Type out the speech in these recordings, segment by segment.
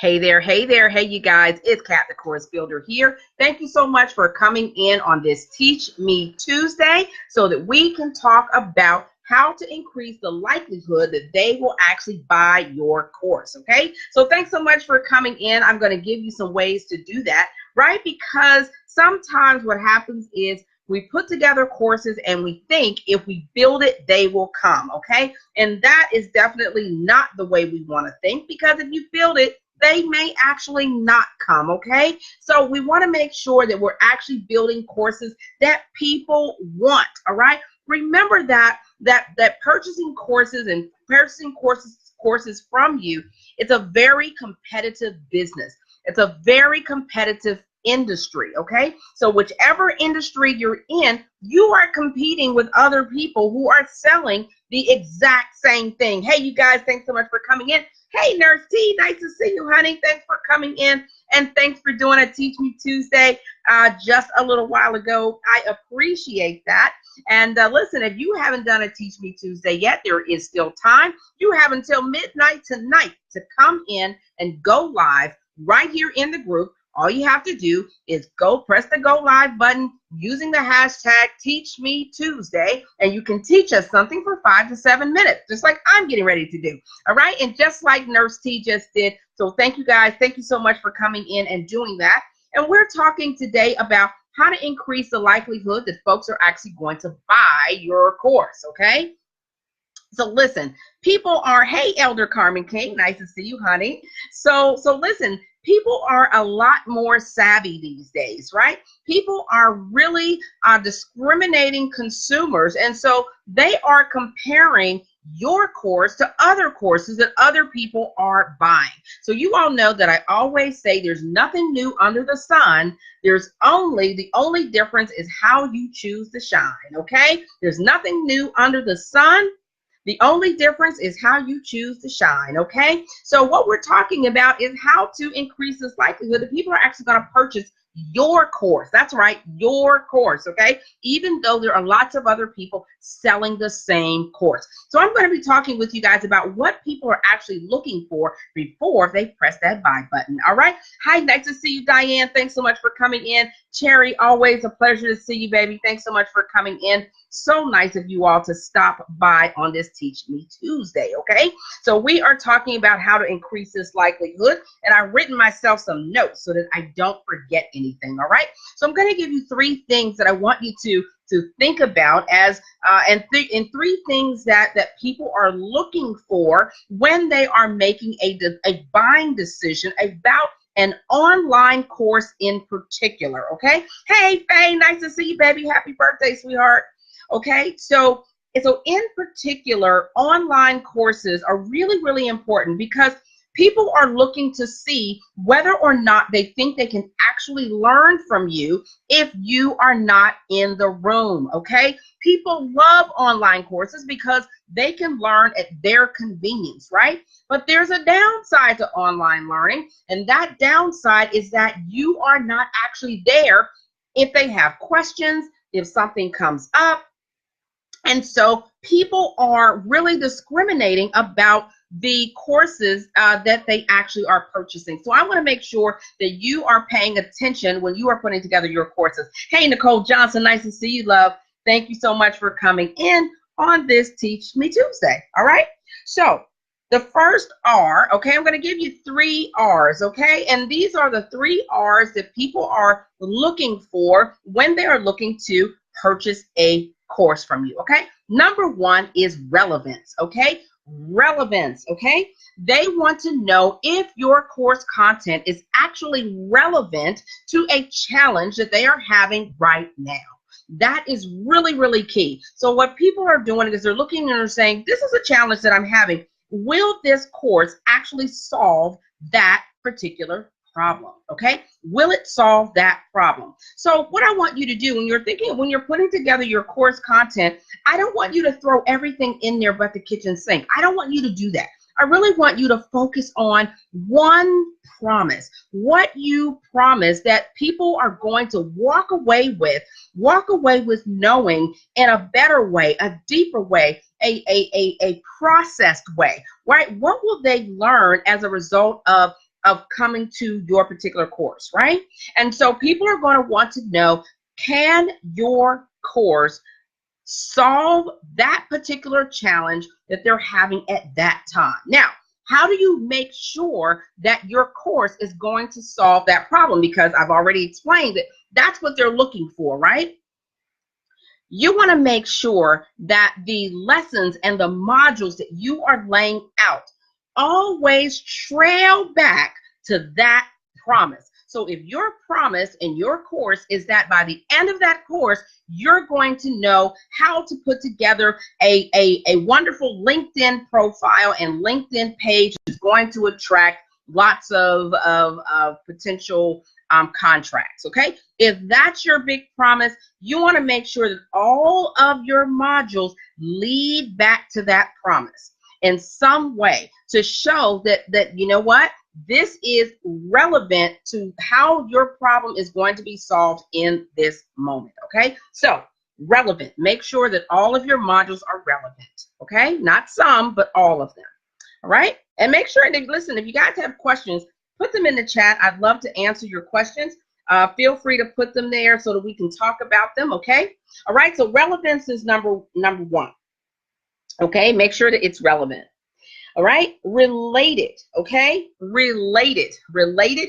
Hey there, hey there, hey you guys, it's Kat the Course Builder here. Thank you so much for coming in on this Teach Me Tuesday so that we can talk about how to increase the likelihood that they will actually buy your course, okay? So thanks so much for coming in. I'm going to give you some ways to do that, right? Because sometimes what happens is we put together courses and we think if we build it, they will come, okay? And that is definitely not the way we want to think, because if you build it, they may actually not come, okay? So we want to make sure that we're actually building courses that people want, all right? Remember that purchasing courses and purchasing courses from you, it's a very competitive business. It's a very competitive industry, okay? So whichever industry you're in, you are competing with other people who are selling the exact same thing. Hey, you guys, thanks so much for coming in. Hey, Nurse T, nice to see you, honey. Thanks for coming in, and thanks for doing a Teach Me Tuesday just a little while ago. I appreciate that. And listen, if you haven't done a Teach Me Tuesday yet, there is still time. You have until midnight tonight to come in and go live right here in the group. All you have to do is press the go live button using the hashtag Teach Me Tuesday, and you can teach us something for 5 to 7 minutes, just like I'm getting ready to do. All right, and just like Nurse T just did. So thank you guys. Thank you so much for coming in and doing that. And we're talking today about how to increase the likelihood that folks are actually going to buy your course. Okay. So listen, people are, hey, Elder Carmen King, nice to see you, honey. So listen, people are a lot more savvy these days, right? People are really discriminating consumers. And so they are comparing your course to other courses that other people are buying. So you all know that I always say there's nothing new under the sun. The only difference is how you choose to shine, okay? There's nothing new under the sun. The only difference is how you choose to shine, okay? So what we're talking about is how to increase this likelihood that people are actually going to purchase your course. That's right, your course, okay? Even though there are lots of other people selling the same course. So I'm going to be talking with you guys about what people are actually looking for before they press that buy button, all right? Hi, nice to see you, Diane. Thanks so much for coming in. Cherry, always a pleasure to see you, baby. Thanks so much for coming in. So nice of you all to stop by on this Teach Me Tuesday, okay? So we are talking about how to increase this likelihood, and I've written myself some notes so that I don't forget anything, all right? So I'm going to give you 3 things that I want you to think about and 3 things that people are looking for when they are making a buying decision about an online course in particular, okay? Hey, Faye, nice to see you, baby. Happy birthday, sweetheart. Okay, so in particular, online courses are really, really important because people are looking to see whether or not they think they can actually learn from you if you are not in the room, okay? People love online courses because they can learn at their convenience, right? But there's a downside to online learning, and that downside is that you are not actually there if they have questions, if something comes up. And so people are really discriminating about the courses that they actually are purchasing. So I want to make sure that you are paying attention when you are putting together your courses. Hey, Nicole Johnson, nice to see you, love. Thank you so much for coming in on this Teach Me Tuesday. All right. So the first R, okay, I'm going to give you 3 R's, okay? And these are the 3 R's that people are looking for when they are looking to purchase a course from you, okay? Number 1 is relevance, okay? Relevance, okay? They want to know if your course content is actually relevant to a challenge that they are having right now. That is really, really key. So what people are doing is they're looking and they're saying, this is a challenge that I'm having. Will this course actually solve that particular problem, okay? Will it solve that problem? So what I want you to do when you're putting together your course content, I don't want you to throw everything in there but the kitchen sink. I don't want you to do that. I really want you to focus on one promise, what you promise that people are going to walk away with knowing in a better way, a deeper way, a processed way, right? What will they learn as a result of of coming to your particular course, right? And so people are going to want to know, can your course solve that particular challenge that they're having at that time? Now, how do you make sure that your course is going to solve that problem? Because I've already explained that that's what they're looking for, right? You want to make sure that the lessons and the modules that you are laying out always trail back to that promise. So if your promise in your course is that by the end of that course, you're going to know how to put together a wonderful LinkedIn profile and LinkedIn page is going to attract lots of potential contracts, okay? If that's your big promise, you want to make sure that all of your modules lead back to that promise in some way to show that you know what? This is relevant to how your problem is going to be solved in this moment, okay? So, relevant. Make sure that all of your modules are relevant, okay? Not some, but all of them, all right? And make sure that, listen, if you guys have questions, put them in the chat. I'd love to answer your questions. Feel free to put them there so that we can talk about them, okay? All right, so relevance is number one, okay? Make sure that it's relevant. All right, related, okay? Related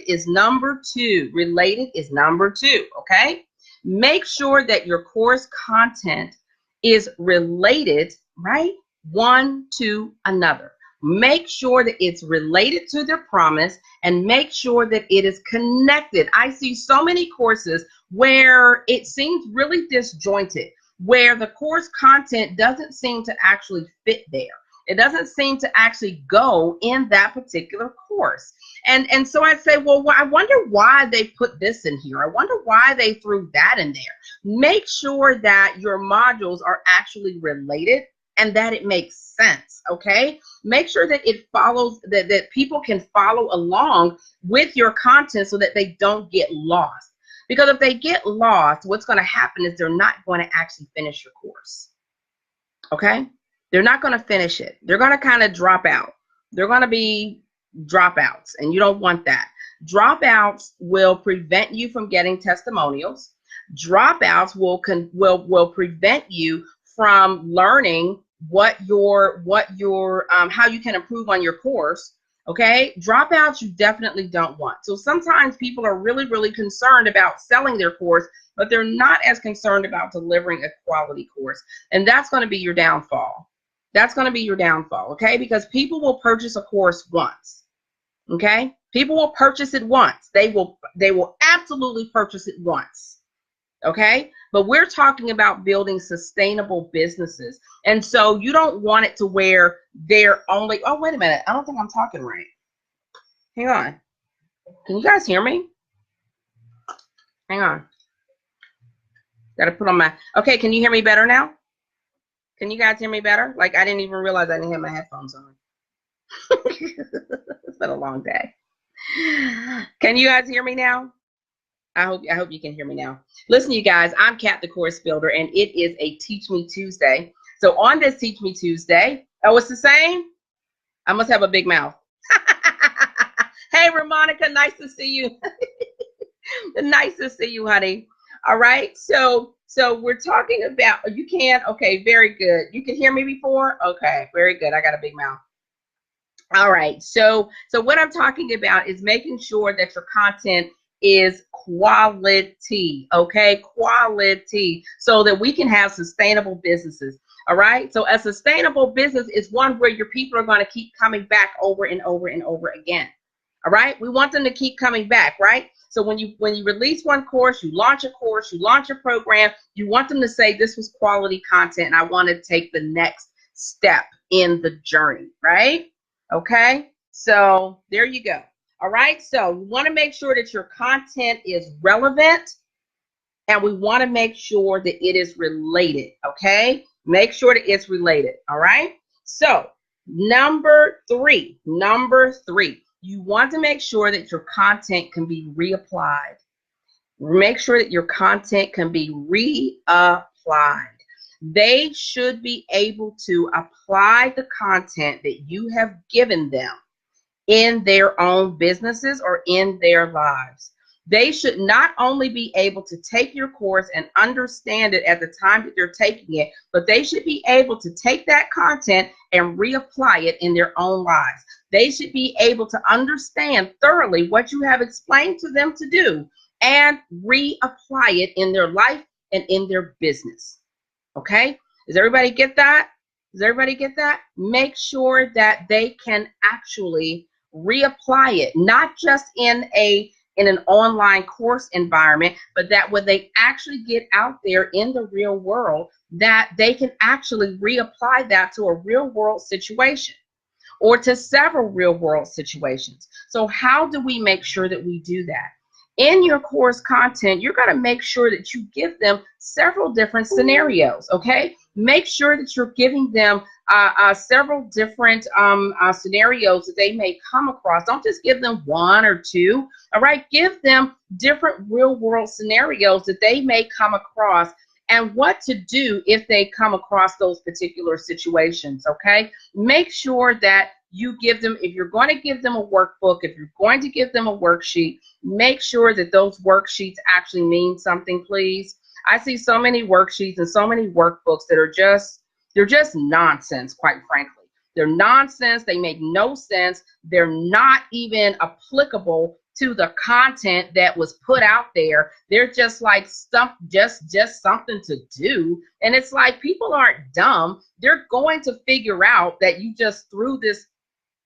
is number two. Related is number two, okay? Make sure that your course content is related, right? One to another. Make sure that it's related to their promise and make sure that it is connected. I see so many courses where it seems really disjointed, where the course content doesn't seem to actually fit there. It doesn't seem to actually go in that particular course. And so I'd say, well, I wonder why they put this in here. I wonder why they threw that in there. Make sure that your modules are actually related and that it makes sense, okay? Make sure that it follows, that people can follow along with your content so that they don't get lost. Because if they get lost, what's going to happen is they're not going to actually finish your course, okay? They're not going to finish it. They're going to kind of drop out. They're going to be dropouts, and you don't want that. Dropouts will prevent you from getting testimonials. Dropouts will prevent you from learning how you can improve on your course. Okay, dropouts you definitely don't want. So sometimes people are really, really concerned about selling their course, but they're not as concerned about delivering a quality course, and that's going to be your downfall. That's going to be your downfall, okay? Because people will purchase a course once, okay? People will purchase it once. They will absolutely purchase it once, okay? But we're talking about building sustainable businesses. And so you don't want it to where they're only, oh, wait a minute. I don't think I'm talking right. Hang on. Can you guys hear me? Hang on. Got to put on my, okay, can you hear me better now? Can you guys hear me better? Like, I didn't even realize I didn't have my headphones on. It's been a long day. Can you guys hear me now? I hope you can hear me now. Listen, you guys, I'm Kat, the Course Builder, and it is a Teach Me Tuesday. So on this Teach Me Tuesday, oh, it's the same? I must have a big mouth. Hey, Ramonica, nice to see you. Nice to see you, honey. All right, so we're talking about, you can, okay, very good. You can hear me before? Okay, very good. I got a big mouth. All right, so what I'm talking about is making sure that your content is quality, okay? Quality, so that we can have sustainable businesses, all right? So a sustainable business is one where your people are going to keep coming back over and over and over again, all right? We want them to keep coming back, right? So when you release one course, you launch a program, you want them to say, this was quality content and I want to take the next step in the journey, right? Okay, so there you go. All right, so we want to make sure that your content is relevant and we want to make sure that it is related, okay? Make sure that it's related, all right? So number three, you want to make sure that your content can be reapplied. Make sure that your content can be reapplied. They should be able to apply the content that you have given them in their own businesses or in their lives. They should not only be able to take your course and understand it at the time that they're taking it, but they should be able to take that content and reapply it in their own lives. They should be able to understand thoroughly what you have explained to them to do and reapply it in their life and in their business. Okay? Does everybody get that? Does everybody get that? Make sure that they can actually reapply it, not just in an online course environment, but that when they actually get out there in the real world, that they can actually reapply that to a real world situation or to several real world situations. So how do we make sure that we do that? In your course content, you're going to make sure that you give them several different scenarios, okay? Make sure that you're giving them several different scenarios that they may come across. Don't just give them one or two, all right? Give them different real-world scenarios that they may come across and what to do if they come across those particular situations, okay? Make sure that you give them, if you're going to give them a workbook, if you're going to give them a worksheet, make sure that those worksheets actually mean something, please. I see so many worksheets and so many workbooks that are they're just nonsense, quite frankly. They're nonsense. They make no sense. They're not even applicable to the content that was put out there. They're just like stuff, just something to do. And it's like, people aren't dumb. They're going to figure out that you just threw this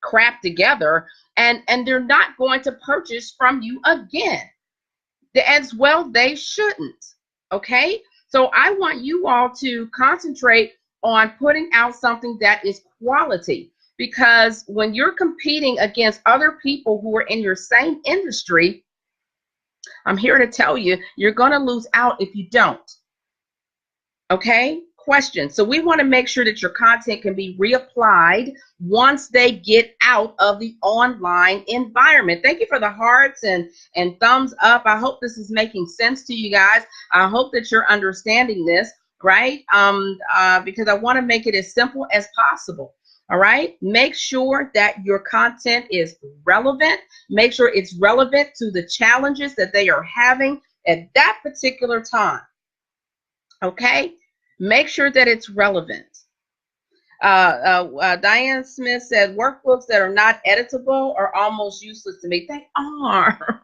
crap together, and they're not going to purchase from you again. As well, they shouldn't. Okay, so I want you all to concentrate on putting out something that is quality, because when you're competing against other people who are in your same industry, I'm here to tell you, you're going to lose out if you don't. Okay, question. So we want to make sure that your content can be reapplied once they get out of the online environment. Thank you for the hearts and thumbs up. I hope this is making sense to you guys. I hope that you're understanding this, right? Because I want to make it as simple as possible. All right, make sure that your content is relevant. Make sure it's relevant to the challenges that they are having at that particular time. Okay, make sure that it's relevant. Diane Smith said, workbooks that are not editable are almost useless to me. They are.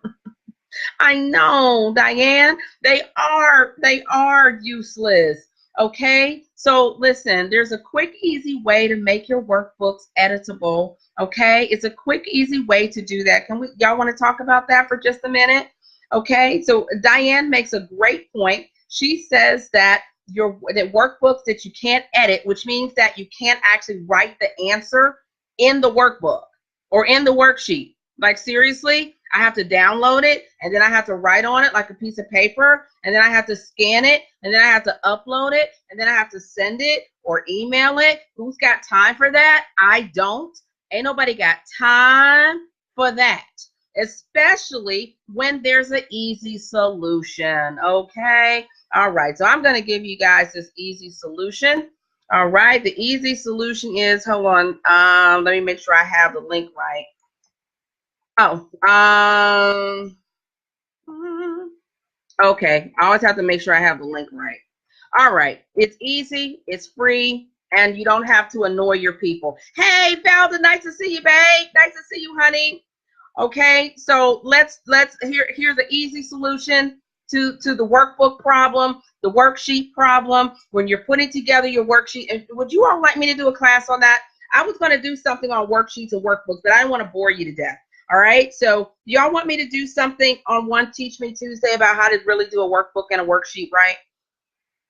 I know, Diane, they are useless. Okay, so listen, there's a quick, easy way to make your workbooks editable. Okay, it's a quick, easy way to do that. Y'all want to talk about that for just a minute? Okay, so Diane makes a great point. She says that workbooks that you can't edit, which means that you can't actually write the answer in the workbook or in the worksheet. Like, seriously, I have to download it, and then I have to write on it like a piece of paper, and then I have to scan it, and then I have to upload it, and then I have to send it or email it. Who's got time for that? I don't. Ain't nobody got time for that, especially when there's an easy solution. Okay, all right, so I'm going to give you guys this easy solution. All right, the easy solution is, hold on, let me make sure I have the link right. Okay, I always have to make sure I have the link right. All right, it's easy, it's free, and you don't have to annoy your people. Hey, Valda, nice to see you, babe. Nice to see you, honey. Okay, so here's the easy solution to the workbook problem, the worksheet problem. When you're putting together your worksheet, and would you all like me to do a class on that? I was going to do something on worksheets and workbooks, but I don't want to bore you to death. All right, so y'all want me to do something on one Teach Me Tuesday about how to really do a workbook and a worksheet, right?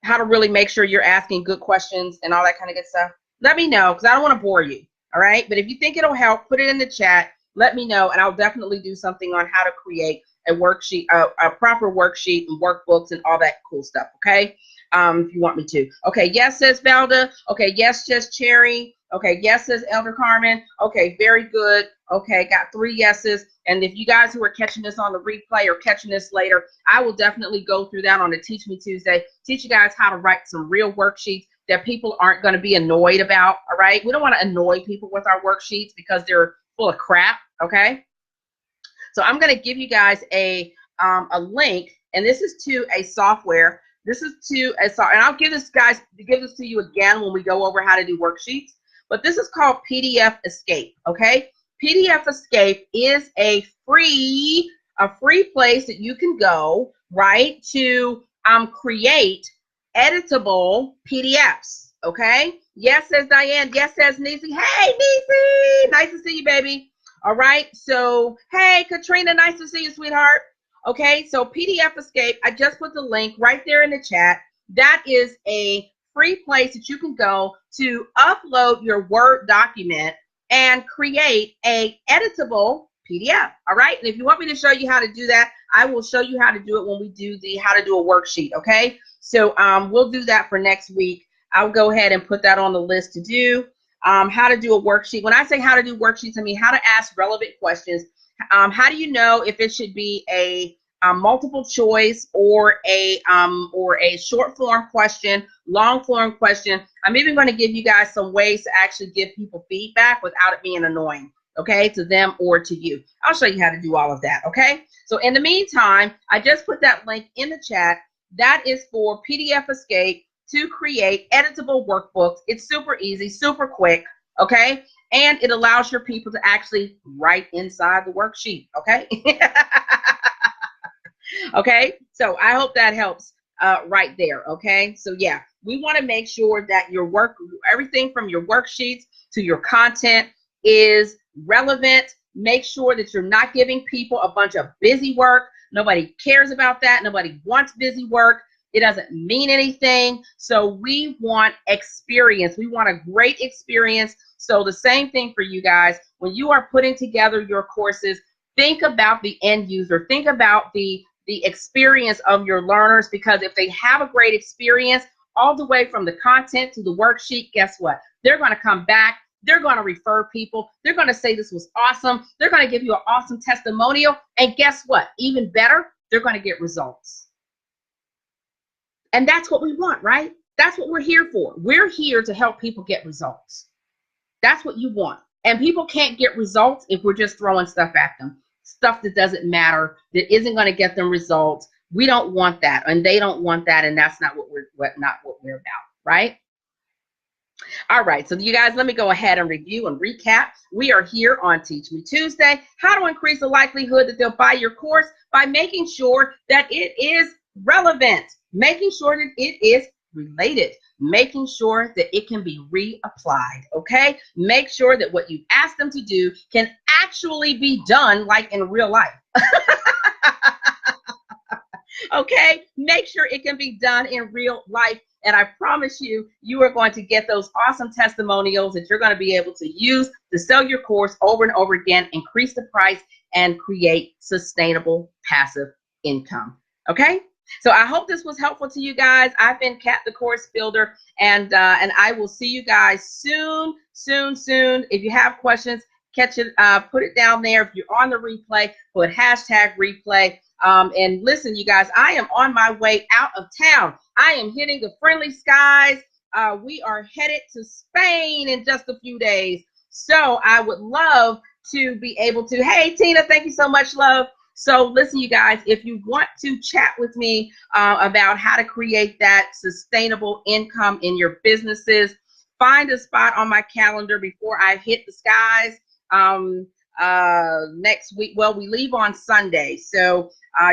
How to really make sure you're asking good questions and all that kind of good stuff? Let me know, because I don't want to bore you, all right? But if you think it'll help, put it in the chat. Let me know, and I'll definitely do something on how to create a worksheet, a proper worksheet and workbooks and all that cool stuff, okay? If you want me to. Okay, yes, says Valda. Okay, yes, says Cherry. Okay, yes, says Elder Carmen. Okay, very good. Okay, got 3 yeses. And if you guys who are catching this on the replay or catching this later, I will definitely go through that on the Teach Me Tuesday. Teach you guys how to write some real worksheets that people aren't going to be annoyed about, all right? We don't want to annoy people with our worksheets because they're full of crap, Okay. So I'm going to give you guys a link, and this is to a software. This is to a software, and I'll give this to you again when we go over how to do worksheets. But this is called PDF Escape. Okay, PDF Escape is a free place that you can go, right, to create editable PDFs. Okay. Yes, says Diane. Yes, says Niecy. Hey, Niecy. Nice to see you, baby. All right. So, hey, Katrina. Nice to see you, sweetheart. Okay. So, PDF Escape. I just put the link right there in the chat. That is a free place that you can go to upload your Word document and create a editable PDF. All right. And if you want me to show you how to do that, I will show you how to do it when we do the how to do a worksheet. Okay. So, we'll do that for next week. I'll go ahead and put that on the list to do. How to do a worksheet. When I say how to do worksheets, I mean how to ask relevant questions. How do you know if it should be a multiple choice or a short form question, long form question? I'm even going to give you guys some ways to actually give people feedback without it being annoying, okay, to them or to you. I'll show you how to do all of that, okay? So in the meantime, I just put that link in the chat. That is for PDF Escape to create editable workbooks. It's super easy, super quick, okay? And it allows your people to actually write inside the worksheet, okay? Okay, so I hope that helps right there, okay? So yeah, we want to make sure that your everything from your worksheets to your content is relevant. Make sure that you're not giving people a bunch of busy work. Nobody cares about that. Nobody wants busy work. It doesn't mean anything. So we want experience. We want a great experience. So the same thing for you guys. When you are putting together your courses, think about the end user. Think about the experience of your learners, because if they have a great experience all the way from the content to the worksheet, guess what? They're going to come back. They're going to refer people. They're going to say this was awesome. They're going to give you an awesome testimonial. And guess what? Even better, they're going to get results. And that's what we want, right? That's what we're here for. We're here to help people get results. That's what you want. And people can't get results if we're just throwing stuff at them. Stuff that doesn't matter, that isn't going to get them results. We don't want that, and they don't want that, and that's not what we're about, right? All right, so you guys, let me go ahead and review and recap. We are here on Teach Me Tuesday. How to increase the likelihood that they'll buy your course by making sure that it is relevant, making sure that it is related, making sure that it can be reapplied, okay? Make sure that what you ask them to do can actually be done like in real life. Okay? Make sure it can be done in real life. And I promise you, you are going to get those awesome testimonials that you're going to be able to use to sell your course over and over again, increase the price, and create sustainable passive income. Okay? So I hope this was helpful to you guys. I've been Kat the Course Builder, and I will see you guys soon. If you have questions, catch it, put it down there. If you're on the replay, put #replay. And listen, you guys, I am on my way out of town. I am hitting the friendly skies. We are headed to Spain in just a few days. So I would love to be able to, hey, Tina, thank you so much, love. So listen, you guys, if you want to chat with me about how to create that sustainable income in your businesses, find a spot on my calendar before I hit the skies next week. Well, we leave on Sunday, so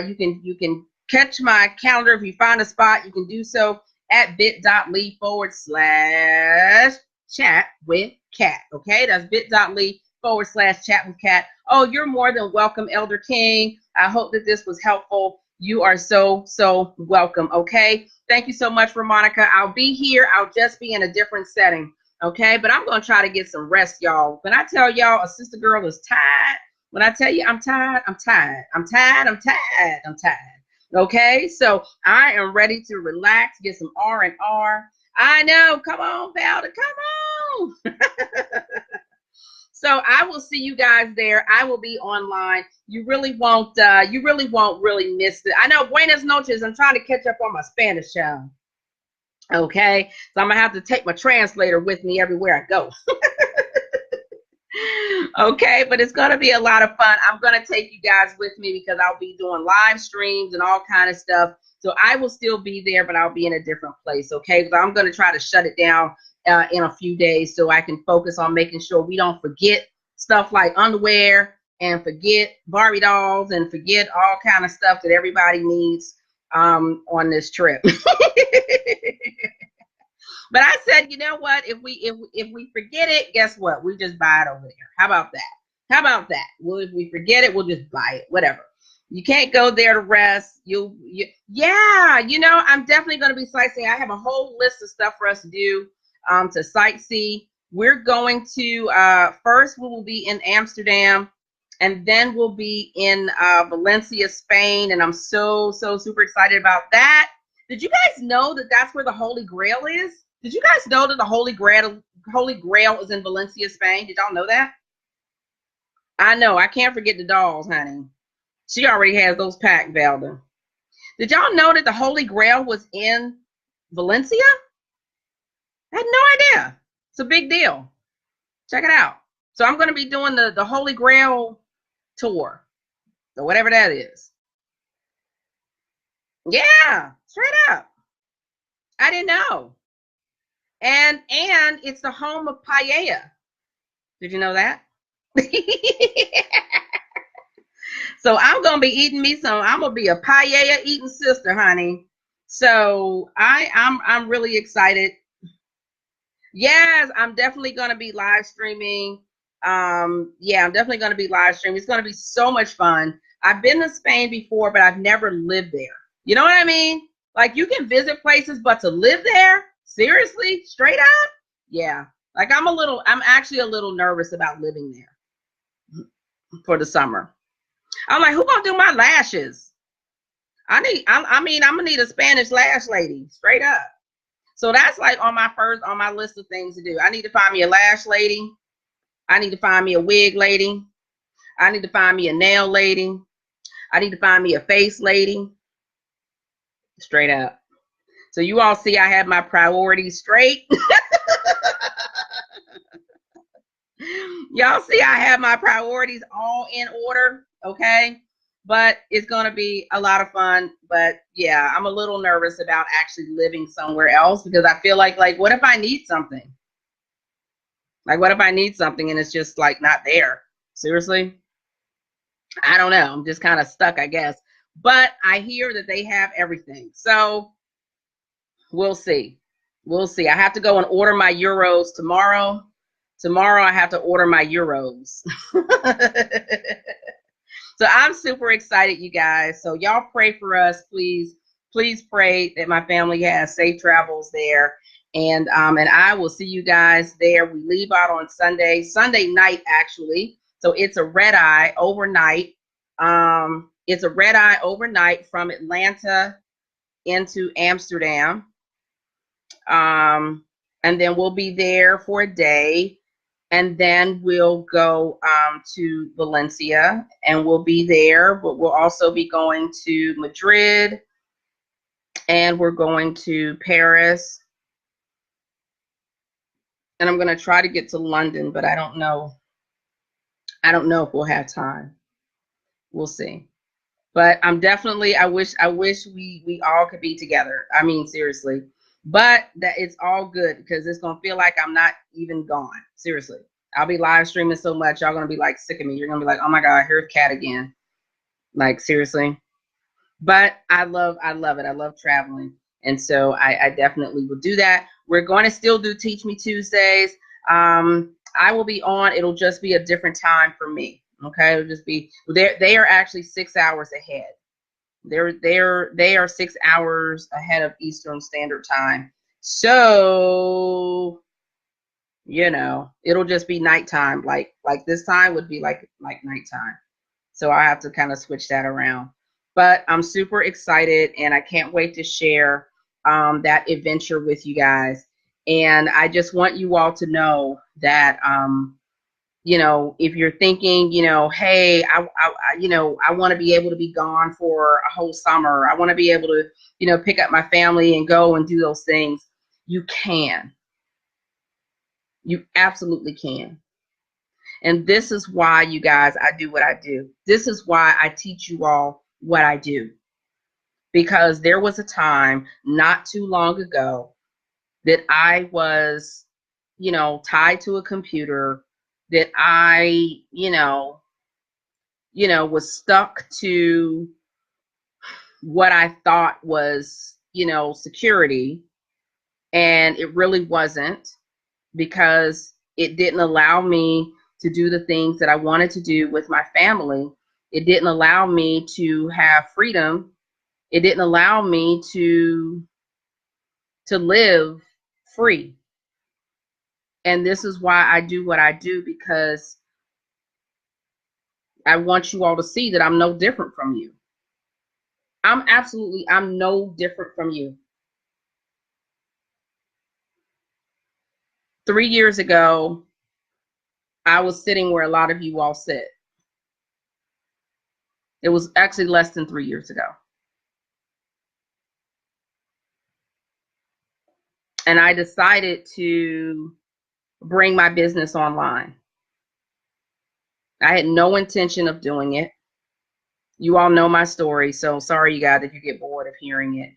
you can catch my calendar. If you find a spot, you can do so at bit.ly/chat with Kat. Okay, that's bit.ly/chat with Kat. Oh, you're more than welcome, Elder King. I hope that this was helpful. You are so welcome. Okay, thank you so much, Ramonica. I'll be here. I'll just be in a different setting. Okay, but I'm gonna try to get some rest, y'all. When I tell y'all a sister girl is tired, when I tell you I'm tired, I'm tired. I'm tired. I'm tired. I'm tired. Okay, so I am ready to relax, get some R&R. I know. Come on, Velda. Come on. So I will see you guys there. I will be online. You really won't really miss it. I know. Buenas noches. I'm trying to catch up on my Spanish, y'all. Okay, so I'm gonna have to take my translator with me everywhere I go. Okay, but it's going to be a lot of fun. I'm going to take you guys with me because I'll be doing live streams and all kind of stuff. So I will still be there, but I'll be in a different place, okay? Because I'm going to try to shut it down in a few days so I can focus on making sure we don't forget stuff like underwear and forget Barbie dolls and forget all kind of stuff that everybody needs on this trip. But I said, you know what? If we forget it, guess what? We just buy it over there. How about that? How about that? Well, if we forget it, we'll just buy it. Whatever. You can't go there to rest. Yeah, I'm definitely going to be sightseeing. I have a whole list of stuff for us to do to sightsee. We're going to first we will be in Amsterdam, and then we'll be in Valencia, Spain, and I'm so super excited about that. Did you guys know that that's where the Holy Grail is? Did you guys know that the Holy Grail is in Valencia, Spain? Did y'all know that? I know. I can't forget the dolls, honey. She already has those packed, Velda. Did y'all know that the Holy Grail was in Valencia? I had no idea. It's a big deal. Check it out. So I'm going to be doing the Holy Grail tour, or whatever that is. Yeah, straight up. I didn't know. And it's the home of paella. Did you know that? So I'm gonna be eating me some. I'm gonna be a paella eating sister, honey. So I'm really excited. Yes, I'm definitely gonna be live streaming. Yeah, I'm definitely gonna be live streaming. It's gonna be so much fun. I've been to Spain before, but I've never lived there. You know what I mean? Like, you can visit places, but to live there, seriously, straight up, yeah. Like, I'm actually a little nervous about living there for the summer. I'm like, who gonna do my lashes? I'm gonna need a Spanish lash lady, straight up. So that's like on my list of things to do. I need to find me a lash lady. I need to find me a wig lady. I need to find me a nail lady. I need to find me a face lady. Straight up. So you all see I have my priorities straight. Y'all see I have my priorities all in order, okay? But it's going to be a lot of fun. But yeah, I'm a little nervous about actually living somewhere else because I feel like what if I need something? Like, what if I need something and it's just like not there? Seriously? I don't know. I'm just kind of stuck, I guess. But I hear that they have everything. So we'll see. We'll see. I have to go and order my euros tomorrow. Tomorrow I have to order my euros. So I'm super excited, you guys. So y'all pray for us, please. Please pray that my family has safe travels there. And I will see you guys there. We leave out on Sunday night, actually. So it's a red eye overnight. It's a red eye overnight from Atlanta into Amsterdam. And then we'll be there for a day. And then we'll go to Valencia, and we'll be there. But we'll also be going to Madrid, and we're going to Paris. And I'm going to try to get to London, but I don't know. I don't know if we'll have time. We'll see. But I'm definitely, I wish we all could be together. I mean, seriously. But that it's all good because it's going to feel like I'm not even gone. Seriously. I'll be live streaming so much. Y'all going to be like sick of me. You're going to be like, oh my God, here's Kat again. Like, seriously. But I love it. I love traveling. And so I definitely will do that. We're going to still do Teach Me Tuesdays. I will be on. It'll just be a different time for me. Okay. It'll just be, they are actually 6 hours ahead. They are 6 hours ahead of Eastern Standard Time. So, it'll just be nighttime. Like this time would be like nighttime. So I have to kind of switch that around. But I'm super excited, and I can't wait to share that adventure with you guys. And I just want you all to know that, if you're thinking, hey, I want to be able to be gone for a whole summer. I want to be able to, pick up my family and go and do those things. You can. You absolutely can. And this is why, you guys, I do what I do. This is why I teach you all what I do. Because there was a time not too long ago that I was, tied to a computer, that I, was stuck to what I thought was, security. And it really wasn't, because it didn't allow me to do the things that I wanted to do with my family. It didn't allow me to have freedom. It didn't allow me to live free. And this is why I do what I do, because I want you all to see that I'm no different from you. I'm no different from you. 3 years ago, I was sitting where a lot of you all sit. It was actually less than 3 years ago. And I decided to bring my business online. I had no intention of doing it. You all know my story, so sorry, you guys, if you get bored of hearing it.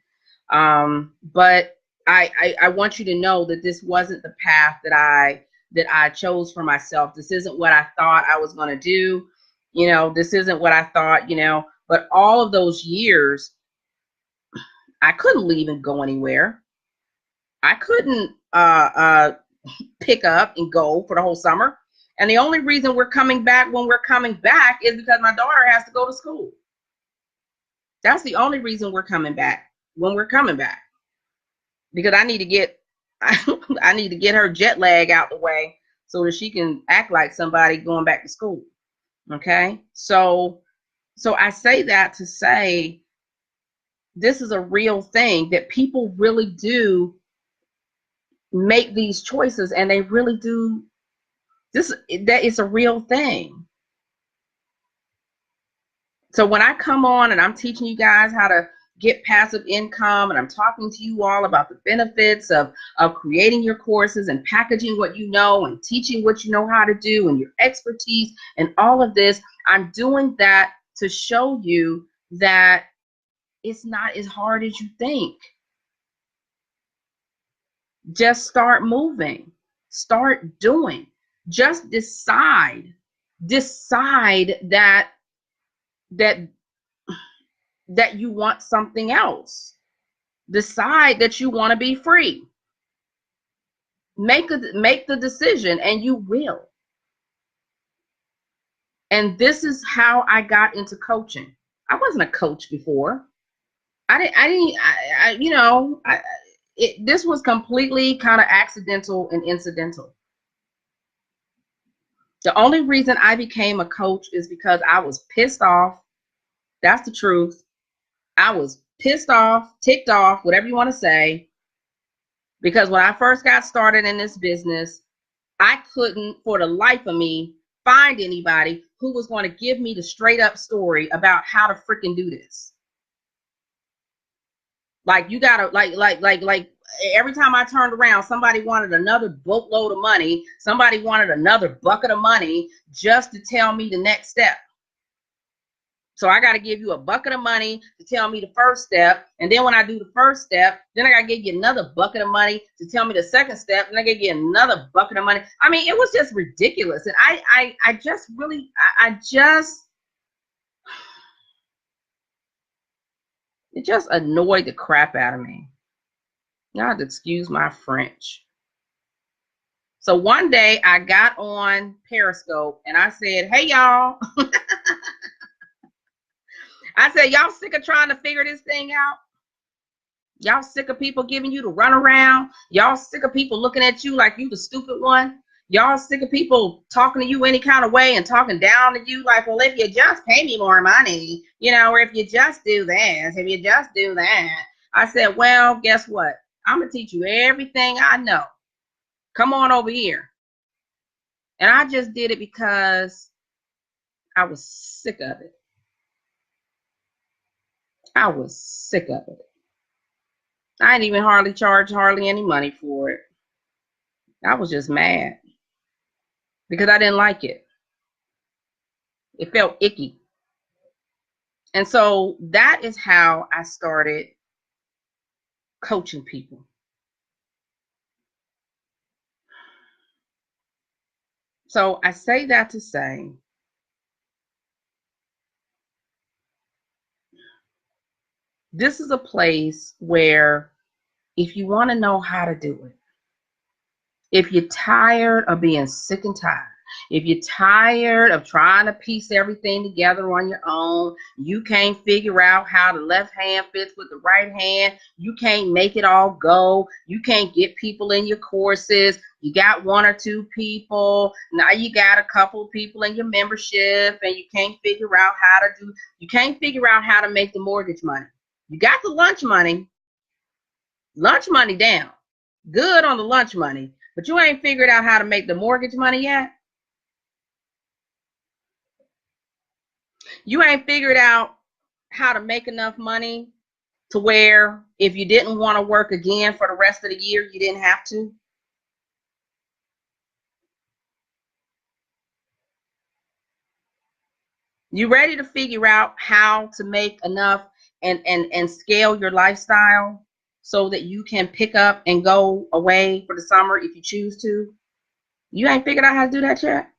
But I want you to know that this wasn't the path that I chose for myself. This isn't what I thought I was going to do. This isn't what I thought, but all of those years, I couldn't leave and go anywhere. I couldn't pick up and go for the whole summer. And the only reason we're coming back when we're coming back is because my daughter has to go to school. That's the only reason we're coming back when we're coming back. Because I need to get her jet lag out the way so that she can act like somebody going back to school. Okay? So I say that to say this is a real thing, that people really do make these choices, and they really do. That is a real thing. So when I come on and I'm teaching you guys how to get passive income, and I'm talking to you all about the benefits of creating your courses and packaging what you know and teaching what you know how to do and your expertise and all of this, I'm doing that to show you that it's not as hard as you think. Just start moving. Start doing. Just decide that you want something else. Decide that you want to be free. Make the decision, and you will. And this is how I got into coaching. I wasn't a coach before. This was completely kind of accidental and incidental. The only reason I became a coach is because I was pissed off. That's the truth. I was pissed off, ticked off, whatever you want to say. Because when I first got started in this business, I couldn't, for the life of me, find anybody who was going to give me the straight up story about how to freaking do this. Like, you gotta, like every time I turned around, somebody wanted another boatload of money. Somebody wanted another bucket of money just to tell me the next step. So I got to give you a bucket of money to tell me the first step. And then when I do the first step, then I got to give you another bucket of money to tell me the second step. And I got to give you another bucket of money. I mean, it was just ridiculous. And it just annoyed the crap out of me. Y'all have to excuse my French. So one day I got on Periscope and I said, hey, y'all. I said, y'all sick of trying to figure this thing out? Y'all sick of people giving you the runaround? Y'all sick of people looking at you like you the stupid one? Y'all sick of people talking to you any kind of way and talking down to you like, well, if you just pay me more money, or if you just do this, if you just do that. I said, well, guess what? I'm going to teach you everything I know. Come on over here. And I just did it because I was sick of it. I was sick of it. I didn't even charge any money for it. I was just mad because I didn't like it. It felt icky. And so that is how I started coaching people. So I say that to say, this is a place where if you want to know how to do it, if you're tired of being sick and tired, if you're tired of trying to piece everything together on your own, you can't figure out how the left hand fits with the right hand, you can't make it all go, you can't get people in your courses, you got one or two people, now you got a couple of people in your membership, and you can't figure out how to make the mortgage money. You got the lunch money down, good on the lunch money, but you ain't figured out how to make the mortgage money yet. You ain't figured out how to make enough money to where if you didn't want to work again for the rest of the year, you didn't have to. You ready to figure out how to make enough and scale your lifestyle so that you can pick up and go away for the summer if you choose to? You ain't figured out how to do that yet?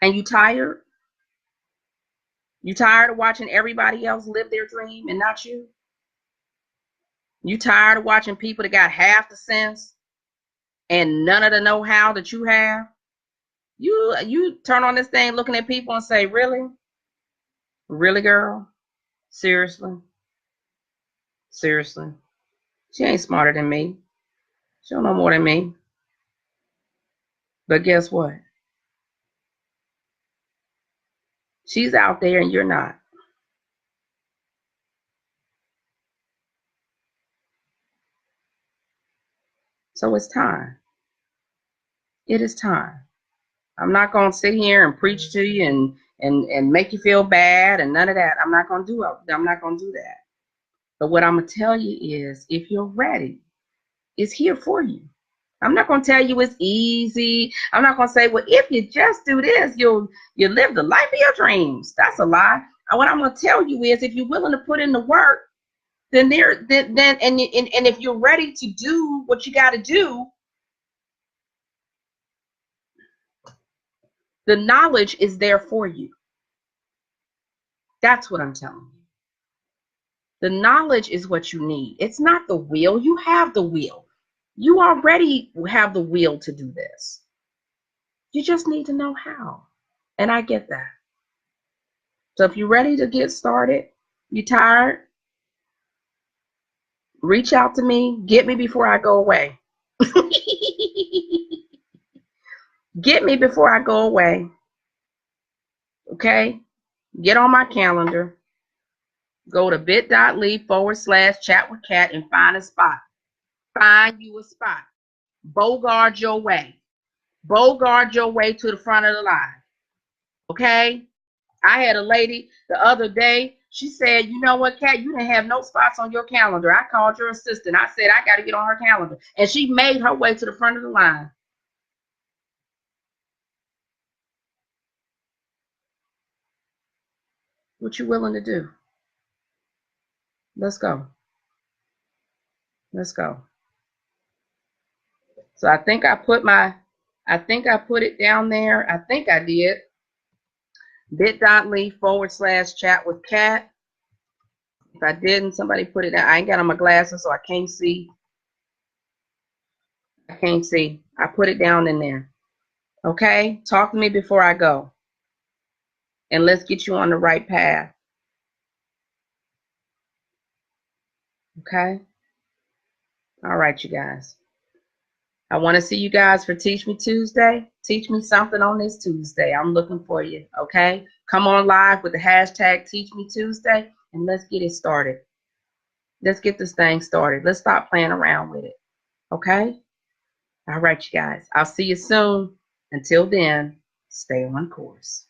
And you tired? You tired of watching everybody else live their dream and not you? You tired of watching people that got half the sense and none of the know-how that you have? You turn on this thing looking at people and say, really? Really, girl? Seriously? Seriously? She ain't smarter than me. She don't know more than me. But guess what? She's out there and you're not. So it's time. It is time. I'm not going to sit here and preach to you and make you feel bad and none of that. I'm not going to do that. But what I'm going to tell you is, if you're ready, it's here for you. I'm not going to tell you it's easy. I'm not going to say, well, if you just do this, you'll live the life of your dreams. That's a lie. What I'm going to tell you is, if you're willing to put in the work, then if you're ready to do what you got to do, the knowledge is there for you. That's what I'm telling you. The knowledge is what you need. It's not the will. You have the will. You already have the will to do this. You just need to know how. And I get that. So if you're ready to get started, you tired, reach out to me. Get me before I go away. Get me before I go away. Okay? Get on my calendar. Go to bit.ly/chat with Kat and find a spot. Find you a spot. Bogart your way. Bogart your way to the front of the line. Okay? I had a lady the other day. She said, you know what, Kat, you didn't have no spots on your calendar. I called your assistant. I said, I got to get on her calendar. And she made her way to the front of the line. What you willing to do? Let's go. Let's go. So I think I put it down there. I think I did. bit.ly/chat with Kat. If I didn't, somebody put it down. I ain't got on my glasses, so I can't see. I put it down in there. Okay? Talk to me before I go. And let's get you on the right path. Okay? All right, you guys. I want to see you guys for Teach Me Tuesday. Teach me something on this Tuesday. I'm looking for you. Okay? Come on live with the hashtag Teach Me Tuesday, and let's get it started. Let's get this thing started. Let's stop playing around with it. Okay? All right, you guys. I'll see you soon. Until then, stay on course.